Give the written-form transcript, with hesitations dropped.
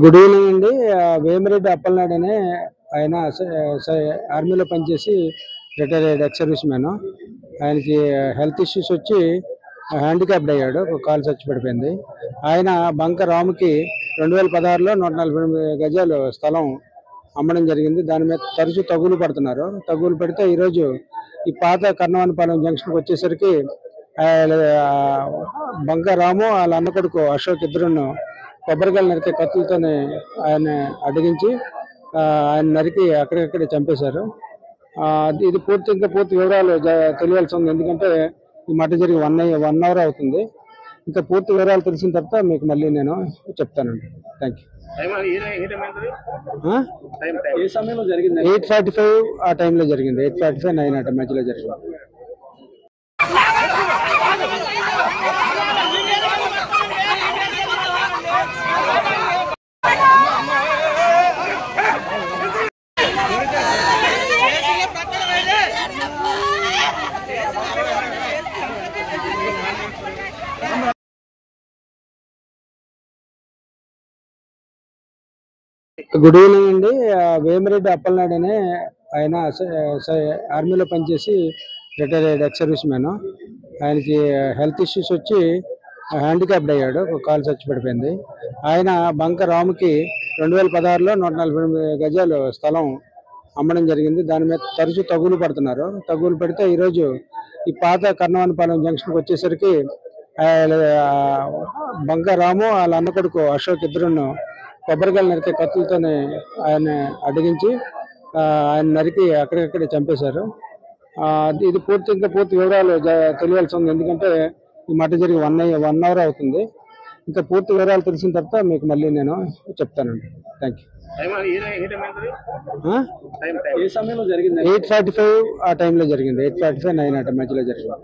Good evening అండి. వేమిరెడ్డి అప్పలనాయుడు అనే ఆయన ఆర్మీలో పనిచేసి రిటైర్ అయ్యాడు, ఎక్స్ సర్వీస్ మ్యాన్. ఆయనకి హెల్త్ ఇష్యూస్ వచ్చి హ్యాండిక్యాప్డ్ అయ్యాడు, ఒక కాలు చచ్చి పడిపోయింది. ఆయన బంక రాముకి 2016లో 148 గజాలు స్థలం అమ్మడం జరిగింది. దాని మీద తరచూ తగులు పడుతున్నారు. తగులు పెడితే ఈరోజు ఈ పాత కర్ణవనపాలెం జంక్షన్కి వచ్చేసరికి బంక రాము వాళ్ళ అన్న కొడుకు అశోక్ ఇద్దరును కొబ్బరికాయలు నరికే కత్తులతోనే ఆయన అడ్డగించి ఆయన నరికి అక్కడికక్కడే చంపేశారు. ఇది ఇంకా పూర్తి వివరాలు తెలియాల్సి ఉంది, ఎందుకంటే ఈ మధ్య జరిగి 1 అవర్ అవుతుంది. ఇంకా పూర్తి వివరాలు తెలిసిన తర్వాత మీకు మళ్ళీ నేను చెప్తానండి. Thank you. 8:45 ఆ టైంలో జరిగింది. 8:45, 9 ఆ మధ్యలో జరిగింది. గుడ్ ఈవినింగ్ అండి. వేమిరెడ్డి అప్పలనాయుడు అనే ఆయన ఆర్మీలో పనిచేసి రిటైర్ అయ్యాడు, ఎక్స్ సర్వీస్ మ్యాన్. ఆయనకి హెల్త్ ఇష్యూస్ వచ్చి హ్యాండిక్యాప్డ్ అయ్యాడు, ఒక కాలు చచ్చి పడిపోయింది. ఆయన బంక రాముకి 2016లో 148 గజాలు స్థలం అమ్మడం జరిగింది. దాని మీద తరచూ తగులు పడుతున్నారు. తగులు పెడితే ఈరోజు ఈ పాత కర్ణవనపాలెం జంక్షన్కి వచ్చేసరికి బంక రాము వాళ్ళ అన్న కొడుకు అశోక్ ఇద్దరును కొబ్బరికాయలు నరికే కత్తులతోనే ఆయన అడ్డగించి ఆయన నరికి అక్కడికక్కడే చంపేశారు. ఇది ఇంకా పూర్తి వివరాలు తెలియాల్సి ఉంది, ఎందుకంటే ఈ మధ్య జరిగి 1 అవర్ అవుతుంది. ఇంకా పూర్తి వివరాలు తెలిసిన తర్వాత మీకు మళ్ళీ నేను చెప్తానండి. Thank you. 8:45 ఆ టైంలో జరిగింది. 8:45, 9 ఆ మధ్యలో జరిగింది.